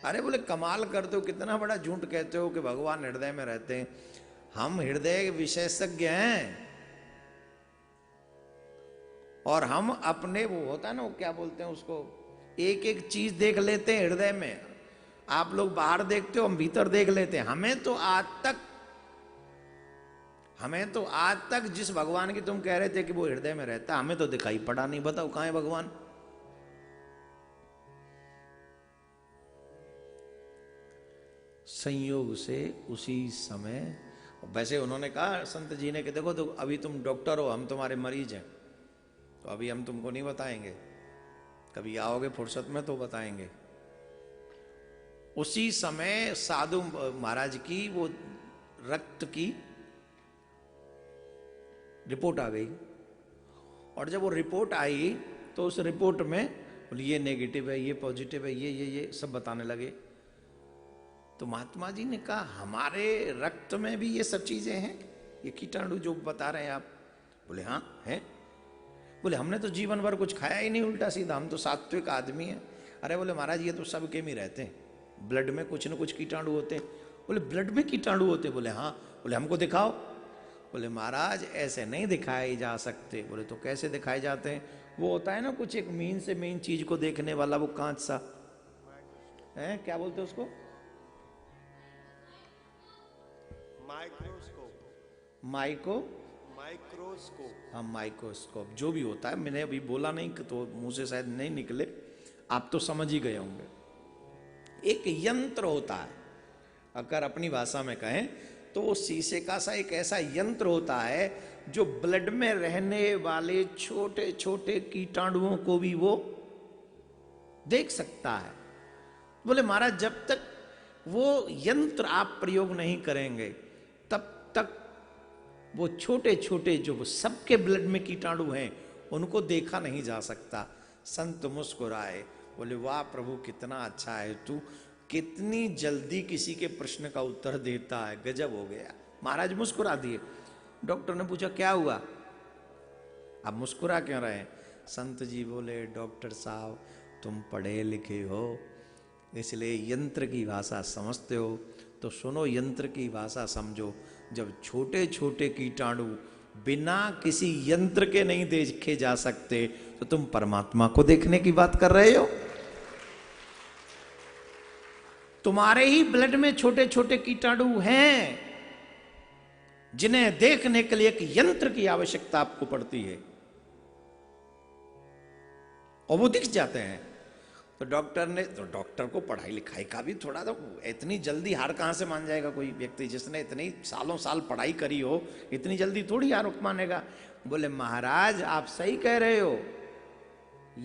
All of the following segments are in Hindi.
अरे बोले कमाल करते हो, कितना बड़ा झूठ कहते हो कि भगवान हृदय में रहते हैं। हम हृदय विशेषज्ञ हैं और हम अपने, वो होता है ना, वो क्या बोलते हैं उसको, एक एक चीज देख लेते हैं हृदय में। आप लोग बाहर देखते हो, हम भीतर देख लेते हैं। हमें तो आज तक जिस भगवान की तुम कह रहे थे कि वो हृदय में रहता, हमें तो दिखाई पड़ा नहीं। बताओ कहां है भगवान। संयोग से उसी समय, वैसे उन्होंने कहा संत जी ने कि देखो तो अभी तुम डॉक्टर हो, हम तुम्हारे मरीज हैं, तो अभी हम तुमको नहीं बताएंगे, कभी आओगे फुर्सत में तो बताएंगे। उसी समय साधु महाराज की वो रक्त की रिपोर्ट आ गई, और जब वो रिपोर्ट आई तो उस रिपोर्ट में ये नेगेटिव है, ये पॉजिटिव है, ये सब बताने लगे। तो महात्मा जी ने कहा हमारे रक्त में भी ये सब चीजें हैं, ये कीटाणु जो बता रहे हैं आप। बोले हाँ है। बोले हमने तो जीवन भर कुछ खाया ही नहीं उल्टा सीधा, हम तो सात्विक आदमी हैं। अरे बोले महाराज ये तो सबके में रहते हैं, ब्लड में कुछ न कुछ कीटाणु होते हैं। बोले ब्लड में कीटाणु होते हैं? बोले हाँ। बोले हमको दिखाओ। बोले महाराज ऐसे नहीं दिखाए जा सकते। बोले तो कैसे दिखाए जाते हैं? वो होता है ना कुछ एक मेन से मेन चीज को देखने वाला वो कांच सा है, क्या बोलते हैं उसको? माइक्रोस्कोप। हाँ माइक्रोस्कोप, जो भी होता है, मैंने अभी बोला नहीं तो मुंह से शायद नहीं निकले, आप तो समझ ही गए होंगे। एक यंत्र होता है, अगर अपनी भाषा में कहें तो वो शीशे का सा एक ऐसा यंत्र होता है जो ब्लड में रहने वाले छोटे छोटे कीटाणुओं को भी वो देख सकता है। बोले महाराज जब तक वो यंत्र आप प्रयोग नहीं करेंगे तब तक वो छोटे छोटे जो सबके ब्लड में कीटाणु हैं उनको देखा नहीं जा सकता। संत मुस्कुराए, बोले वाह प्रभु कितना अच्छा है तू, कितनी जल्दी किसी के प्रश्न का उत्तर देता है, गजब हो गया। महाराज मुस्कुरा दिए। डॉक्टर ने पूछा क्या हुआ, आप मुस्कुरा क्यों रहे? संत जी बोले डॉक्टर साहब तुम पढ़े लिखे हो इसलिए यंत्र की भाषा समझते हो, तो सुनो यंत्र की भाषा समझो। जब छोटे छोटे कीटाणु बिना किसी यंत्र के नहीं देखे जा सकते तो तुम परमात्मा को देखने की बात कर रहे हो। तुम्हारे ही ब्लड में छोटे छोटे कीटाणु हैं जिन्हें देखने के लिए एक यंत्र की आवश्यकता आपको पड़ती है, और वो दिख जाते हैं। तो डॉक्टर को पढ़ाई लिखाई का भी थोड़ा, तो इतनी जल्दी हार कहां से मान जाएगा कोई व्यक्ति जिसने इतनी सालों साल पढ़ाई करी हो, इतनी जल्दी थोड़ी हार मानेगा। बोले महाराज आप सही कह रहे हो,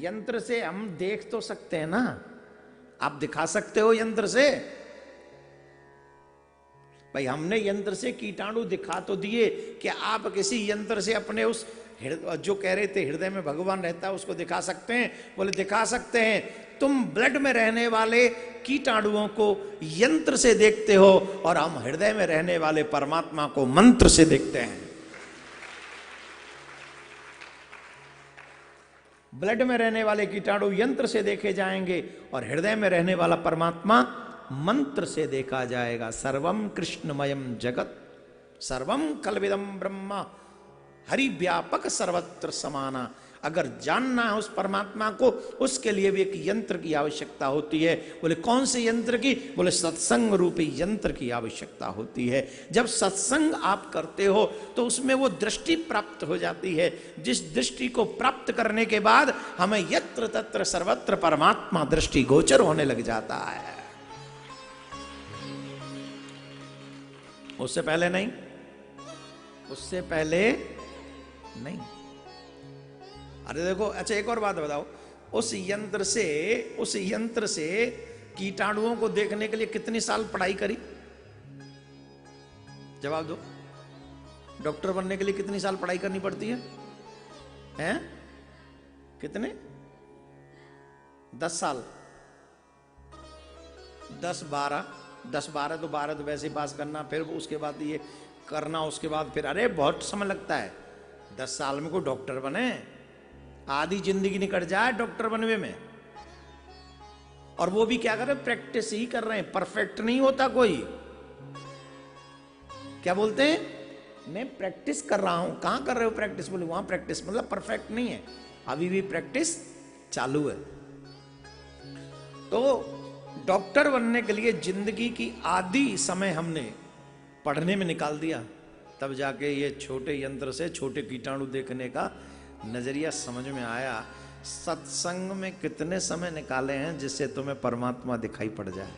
यंत्र से हम देख तो सकते हैं ना, आप दिखा सकते हो यंत्र से। भाई हमने यंत्र से कीटाणु दिखा तो दिए, क्या आप किसी यंत्र से अपने उस जो कह रहे थे हृदय में भगवान रहता है उसको दिखा सकते हैं? बोले दिखा सकते हैं। तुम ब्लड में रहने वाले कीटाणुओं को यंत्र से देखते हो और हम हृदय में रहने वाले परमात्मा को मंत्र से देखते हैं। ब्लड में रहने वाले कीटाणु यंत्र से देखे जाएंगे और हृदय में रहने वाला परमात्मा मंत्र से देखा जाएगा। सर्वम कृष्णमयम जगत सर्वम कलविदम ब्रह्मा हरि व्यापक सर्वत्र समाना। अगर जानना है उस परमात्मा को, उसके लिए भी एक यंत्र की आवश्यकता होती है। बोले कौन से यंत्र की? बोले सत्संग रूपी यंत्र की आवश्यकता होती है। जब सत्संग आप करते हो तो उसमें वो दृष्टि प्राप्त हो जाती है, जिस दृष्टि को प्राप्त करने के बाद हमें यत्र तत्र सर्वत्र परमात्मा दृष्टि गोचर होने लग जाता है। उससे पहले नहीं, उससे पहले नहीं। अरे देखो, अच्छा एक और बात बताओ, उस यंत्र से कीटाणुओं को देखने के लिए कितनी साल पढ़ाई करी? जवाब दो। डॉक्टर बनने के लिए कितनी साल पढ़ाई करनी पड़ती है? हैं? कितने? 10 साल, 10-12 तो 12 तो वैसे ही पास करना, फिर उसके बाद ये करना, उसके बाद फिर, अरे बहुत समय लगता है। 10 साल में कोई डॉक्टर बने? आधी जिंदगी निकल जाए डॉक्टर बनने में। और वो भी क्या कर रहे हैं, प्रैक्टिस ही कर रहे हैं, परफेक्ट नहीं होता कोई। क्या बोलते हैं, मैं प्रैक्टिस कर रहा हूं। कहां कर रहे हो प्रैक्टिस, बोले वहां प्रैक्टिस, मतलब परफेक्ट नहीं है, अभी भी प्रैक्टिस चालू है। तो डॉक्टर बनने के लिए जिंदगी की आधी समय हमने पढ़ने में निकाल दिया, तब जाके ये छोटे यंत्र से छोटे कीटाणु देखने का नजरिया समझ में आया। सत्संग में कितने समय निकाले हैं जिससे तुम्हें परमात्मा दिखाई पड़ जाए।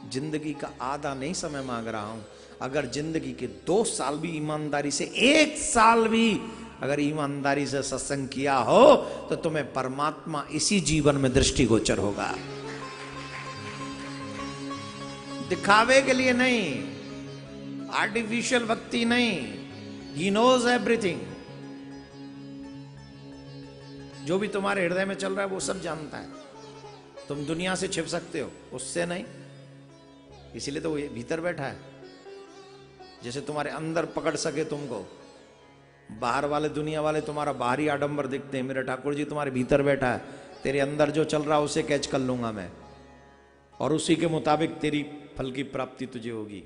जिंदगी का आधा नहीं समय मांग रहा हूं, अगर जिंदगी के 2 साल भी ईमानदारी से, 1 साल भी अगर ईमानदारी से सत्संग किया हो तो तुम्हें परमात्मा इसी जीवन में दृष्टिगोचर होगा। दिखावे के लिए नहीं, आर्टिफिशियल भक्ति नहीं, ही नोज एवरीथिंग। जो भी तुम्हारे हृदय में चल रहा है वो सब जानता है। तुम दुनिया से छिप सकते हो, उससे नहीं, इसीलिए तो वो भीतर बैठा है। जैसे तुम्हारे अंदर पकड़ सके तुमको, बाहर वाले दुनिया वाले तुम्हारा बाहरी आडंबर दिखते हैं, मेरे ठाकुर जी तुम्हारे भीतर बैठा है, तेरे अंदर जो चल रहा है उसे कैच कर लूंगा मैं, और उसी के मुताबिक तेरी फल की प्राप्ति तुझे होगी।